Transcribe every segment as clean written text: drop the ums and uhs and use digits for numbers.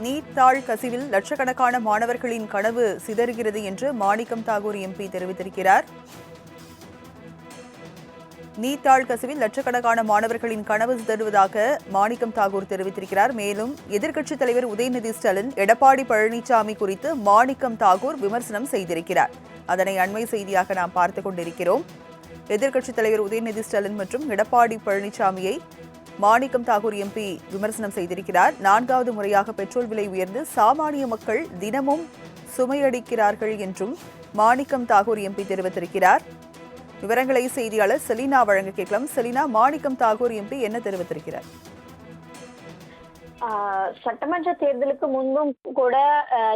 NEET தாள் கசிவில் லட்சக்கணக்கான மாணவர்களின் கனவு சிதறுகிறது என்று மாணிக்கம் தாகூர் எம்பி தெரிவித்திருக்கிறார். நீட் தாள் கசிவில் லட்சக்கணக்கான மாணவர்களின் கனவு சிதறுவதாக மாணிக்கம் தாகூர் தெரிவித்திருக்கிறார். மேலும் எதிர்க்கட்சித் தலைவர் உதயநிதி ஸ்டாலின் எடப்பாடி பழனிசாமி குறித்து மாணிக்கம் தாகூர் விமர்சனம் செய்திருக்கிறார். அதனை அண்மை செய்தியாக நாம் பார்த்துக் கொண்டிருக்கிறோம். எதிர்க்கட்சித் தலைவர் உதயநிதி ஸ்டாலின் மற்றும் எடப்பாடி பழனிசாமியை மாணிக்கம் தாகூர் எம்பி விமர்சனம் செய்திருக்கிறார். 4வது முறையாக பெட்ரோல் விலை உயர்ந்து சாமானிய மக்கள் தினமும் சுமையடிக்கிறார்கள் என்றும் மாணிக்கம் தாகூர் எம்பி தெரிவித்திருக்கிறார். விவரங்களை செய்தியாளர் செலினா வழங்க கேட்கலாம். செலினா, மாணிக்கம் தாகூர் எம்பி என்ன தெரிவித்திருக்கிறார்? சட்டமன்ற தேர்தலுக்கு முன்பும் கூட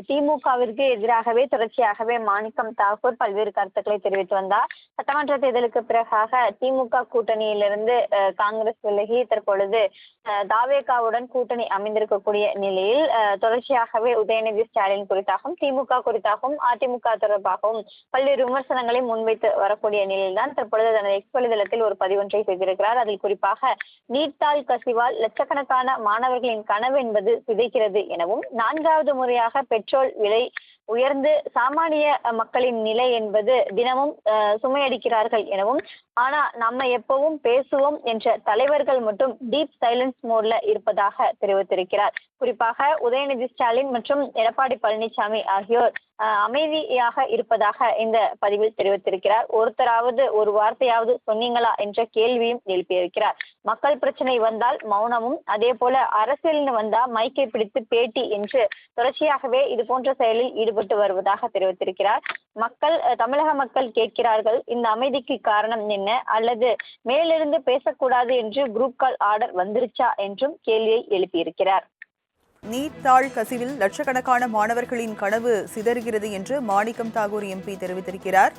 திமுகவிற்கு எதிராகவே தொடர்ச்சியாகவே மாணிக்கம் தாகூர் பல்வேறு கருத்துக்களை தெரிவித்து வந்தார். சட்டமன்ற தேர்தலுக்கு பிறகாக திமுக கூட்டணியிலிருந்து காங்கிரஸ் விலகி தற்பொழுது தாவேகாவுடன் கூட்டணி அமைந்திருக்கக்கூடிய நிலையில் தொடர்ச்சியாகவே உதயநிதி ஸ்டாலின் குறித்தாகவும் திமுக குறித்தாகவும் அதிமுக தொடர்பாகவும் பல்வேறு விமர்சனங்களை முன்வைத்து வரக்கூடிய நிலையில்தான் தற்பொழுது தனது எக்ஸ் வலைதளத்தில் ஒரு பதிவொன்றை செய்திருக்கிறார். அதில் குறிப்பாக நீட் தாள் கசிவால் லட்சக்கணக்கான மாணவர்களின் கனவு என்பது சிதைக்கிறது எனவும் 4வது முறையாக பெட்ரோல் விலை உயர்ந்து சாமானிய மக்களின் நிலை என்பது தினமும் சுமையடிக்கிறார்கள் எனவும், ஆனா நம்ம எப்பவும் பேசுவோம் என்ற தலைவர்கள் மட்டும் டீப் சைலன்ஸ் மோட்ல இருப்பதாக தெரிவித்திருக்கிறார். குறிப்பாக உதயநிதி ஸ்டாலின் மற்றும் எடப்பாடி பழனிசாமி ஆகியோர் அமைதியாக இருப்பதாக இந்த பதிவில் தெரிவித்திருக்கிறார். ஒருத்தராவது ஒரு வார்த்தையாவது சொன்னீங்களா என்ற கேள்வியும் எழுப்பியிருக்கிறார். மக்கள் பிரச்சனை வந்தால் மௌனமும், அதே போல அரசியல்னு வந்தா மைக்கை பிடித்து பேட்டி என்று தொடர்ச்சியாகவே இது போன்ற செயலில் ஈடுபட்டு வருவதாக தெரிவித்திருக்கிறார். தமிழக மக்கள் கேட்கிறார்கள், இந்த அமைதிக்கு காரணம் என்ன, அல்லது மேலிருந்து பேசக்கூடாது என்று குரூப் கால் ஆர்டர் வந்துருச்சா என்றும் கேள்வியை எழுப்பியிருக்கிறார். நீட் தாள் கசிவில் லட்சக்கணக்கான மாணவர்களின் கனவு சிதறுகிறது என்று மாணிக்கம் தாகூர் எம்பி தெரிவித்திருக்கிறார்.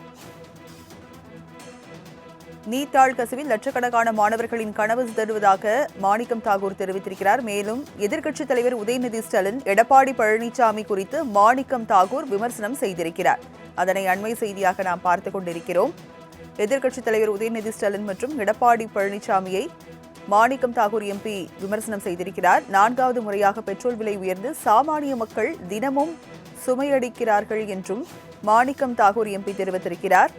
நீட் தாள் கசிவில் லட்சக்கணக்கான மாணவர்களின் கனவு சிதறுவதாக மாணிக்கம் தாகூர் தெரிவித்திருக்கிறார். மேலும் எதிர்க்கட்சித் தலைவர் உதயநிதி ஸ்டாலின் எடப்பாடி பழனிசாமி குறித்து மாணிக்கம் தாகூர் விமர்சனம் செய்திருக்கிறார். அதனை அண்மை செய்தியாக நாம் பார்த்துக் கொண்டிருக்கிறோம். எதிர்க்கட்சித் தலைவர் உதயநிதி ஸ்டாலின் மற்றும் எடப்பாடி பழனிசாமியை மாணிக்கம் தாகூர் எம்பி விமர்சனம் செய்திருக்கிறார். 4வது முறையாக பெட்ரோல் விலை உயர்ந்து சாமானிய மக்கள் தினமும் சுமையடிக்கிறார்கள் என்றும் மாணிக்கம் தாகூர் எம்பி தெரிவித்திருக்கிறார்.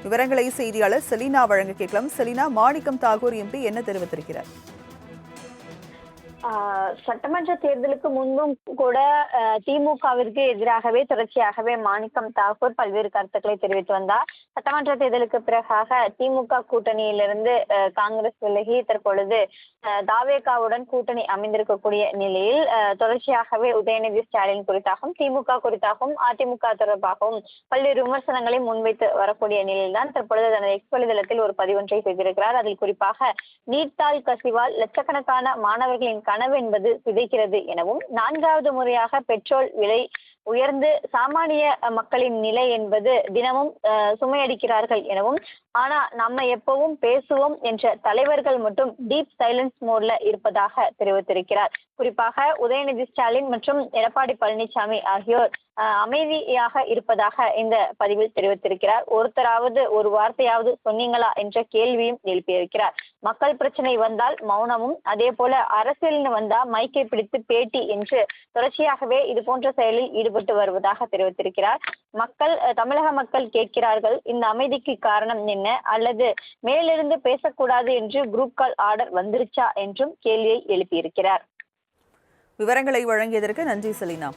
விவரங்களை செய்தியாளர் செலினா வழங்க கேட்கலாம். செலினா, மாணிக்கம் தாகூர் எம்பி என்ன தெரிவித்திருக்கிறார்? சட்டமன்ற தேர்தலுக்கு முன்பும் கூட திமுகவிற்கு எதிராகவே தொடர்ச்சியாகவே மாணிக்கம் தாகூர் பல்வேறு கருத்துக்களை தெரிவித்து வந்தார். சட்டமன்ற தேர்தலுக்கு பிறகாக திமுக கூட்டணியிலிருந்து காங்கிரஸ் விலகி தற்பொழுது தாவேகாவுடன் கூட்டணி அமைந்திருக்கக்கூடிய நிலையில் தொடர்ச்சியாகவே உதயநிதி ஸ்டாலின் குறித்தாகவும் திமுக குறித்தாகவும் அதிமுக தொடர்பாகவும் பல்வேறு விமர்சனங்களை முன்வைத்து வரக்கூடிய நிலையில்தான் தற்பொழுது தனது எக்ஸ் வலைதளத்தில் ஒரு பதிவொன்றை செய்திருக்கிறார். அதில் குறிப்பாக நீட் தாள் கசிவால் லட்சக்கணக்கான மாணவர்களின் கனவு என்பது சிதைக்கிறது எனவும், 4வது முறையாக பெட்ரோல் விலை உயர்ந்து சாமானிய மக்களின் நிலை என்பது தினமும் சுமையடிக்கிறார்கள் எனவும், ஆனா நம்ம எப்பவும் பேசுவோம் என்ற தலைவர்கள் மட்டும் டீப் சைலன்ஸ் மோட்ல இருப்பதாக தெரிவித்திருக்கிறார். குறிப்பாக உதயநிதி ஸ்டாலின் மற்றும் எடப்பாடி பழனிசாமி ஆகியோர் அமைதியாக இருப்பதாக இந்த பதிவில் தெரிவித்திருக்கிறார். ஒருத்தராவது ஒரு வார்த்தையாவது சொன்னீங்களா என்ற கேள்வியும் எழுப்பியிருக்கிறார். மக்கள் பிரச்சனை வந்தால் மௌனமும், அதே போல அரசியல்னு வந்தா மைக்கை பிடித்து பேட்டி என்று தொடர்ச்சியாகவே இது போன்ற செயலில் ஈடுபட்டு வருவதாக தெரிவித்திருக்கிறார். தமிழக மக்கள் கேட்கிறார்கள், இந்த அமைதிக்கு காரணம் என்ன, அல்லது மேலிருந்து பேசக்கூடாது என்று குரூப் கால் ஆர்டர் வந்துருச்சா என்றும் கேள்வியை எழுப்பியிருக்கிறார். விவரங்களை வழங்கியதற்கு நன்றி செலினா.